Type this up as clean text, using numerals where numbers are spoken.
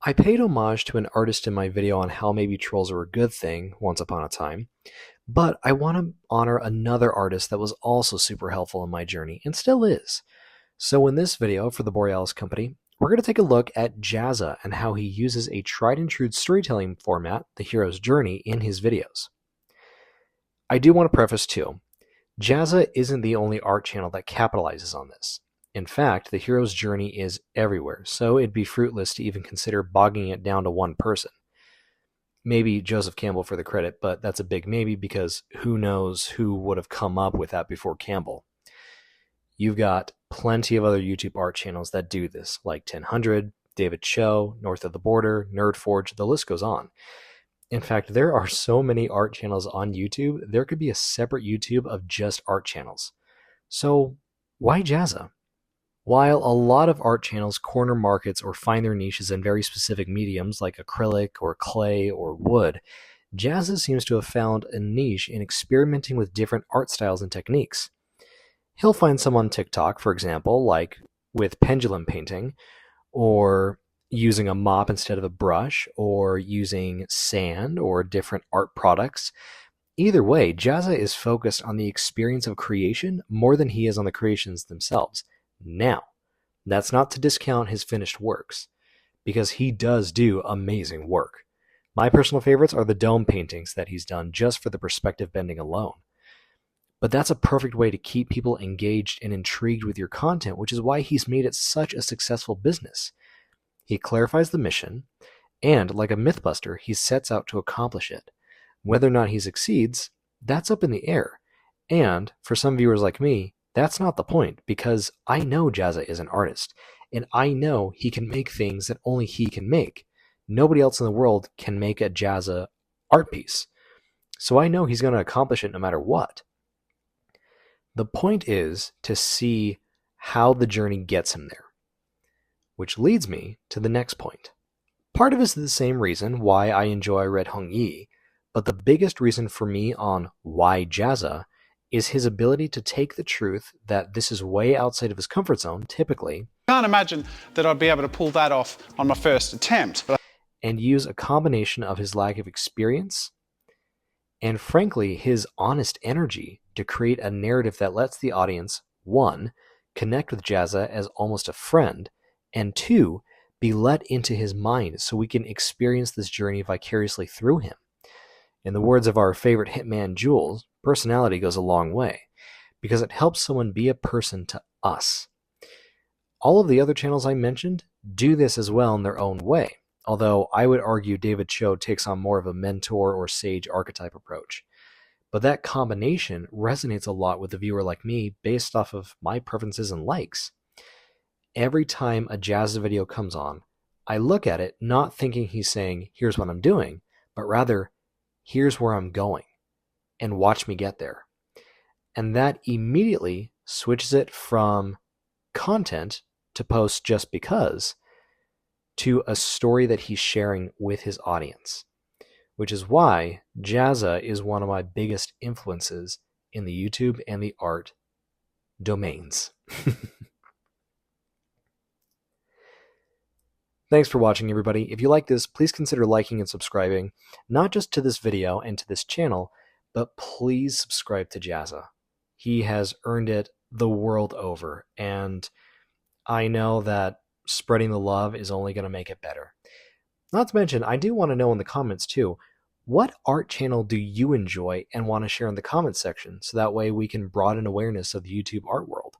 I paid homage to an artist in my video on how maybe trolls are a good thing once upon a time, but I want to honor another artist that was also super helpful in my journey and still is. So in this video for the Borealis Company, we're going to take a look at Jazza and how he uses a tried and true storytelling format, the hero's journey, in his videos. I do want to preface too, Jazza isn't the only art channel that capitalizes on this. In fact, the hero's journey is everywhere, so it'd be fruitless to even consider bogging it down to one person. Maybe Joseph Campbell for the credit, but that's a big maybe because who knows who would have come up with that before Campbell. You've got plenty of other YouTube art channels that do this, like 1000, David Cho, North of the Border, NerdForge, the list goes on. In fact, there are so many art channels on YouTube, there could be a separate YouTube of just art channels. So why Jazza? While a lot of art channels corner markets or find their niches in very specific mediums like acrylic or clay or wood, Jazza seems to have found a niche in experimenting with different art styles and techniques. He'll find some on TikTok, for example, like with pendulum painting, or using a mop instead of a brush, or using sand or different art products. Either way, Jazza is focused on the experience of creation more than he is on the creations themselves. Now, that's not to discount his finished works, because he does do amazing work. My personal favorites are the dome paintings that he's done just for the perspective bending alone. But that's a perfect way to keep people engaged and intrigued with your content, which is why he's made it such a successful business. He clarifies the mission, and like a Mythbuster, he sets out to accomplish it. Whether or not he succeeds, that's up in the air. And for some viewers like me, that's not the point, because I know Jazza is an artist, and I know he can make things that only he can make. Nobody else in the world can make a Jazza art piece. So I know he's going to accomplish it no matter what. The point is to see how the journey gets him there. Which leads me to the next point. Part of it is the same reason why I enjoy Red Hung Yi, but the biggest reason for me on why Jazza is his ability to take the truth that this is way outside of his comfort zone, typically. I can't imagine that I'd be able to pull that off on my first attempt. And use a combination of his lack of experience and, frankly, his honest energy to create a narrative that lets the audience, one, connect with Jazza as almost a friend, and two, be let into his mind so we can experience this journey vicariously through him. In the words of our favorite hitman Jules, personality goes a long way, because it helps someone be a person to us. All of the other channels I mentioned do this as well in their own way, although I would argue David Cho takes on more of a mentor or sage archetype approach. But that combination resonates a lot with a viewer like me based off of my preferences and likes. Every time a Jazza video comes on, I look at it not thinking he's saying, here's what I'm doing, but rather, here's where I'm going, and watch me get there. And that immediately switches it from content to post just because to a story that he's sharing with his audience, which is why Jazza is one of my biggest influences in the YouTube and the art domains. Thanks for watching, everybody. If you like this, please consider liking and subscribing, not just to this video and to this channel, but please subscribe to Jazza. He has earned it the world over, and I know that spreading the love is only going to make it better. Not to mention, I do want to know in the comments too, what art channel do you enjoy and want to share in the comments section, so that way we can broaden awareness of the YouTube art world?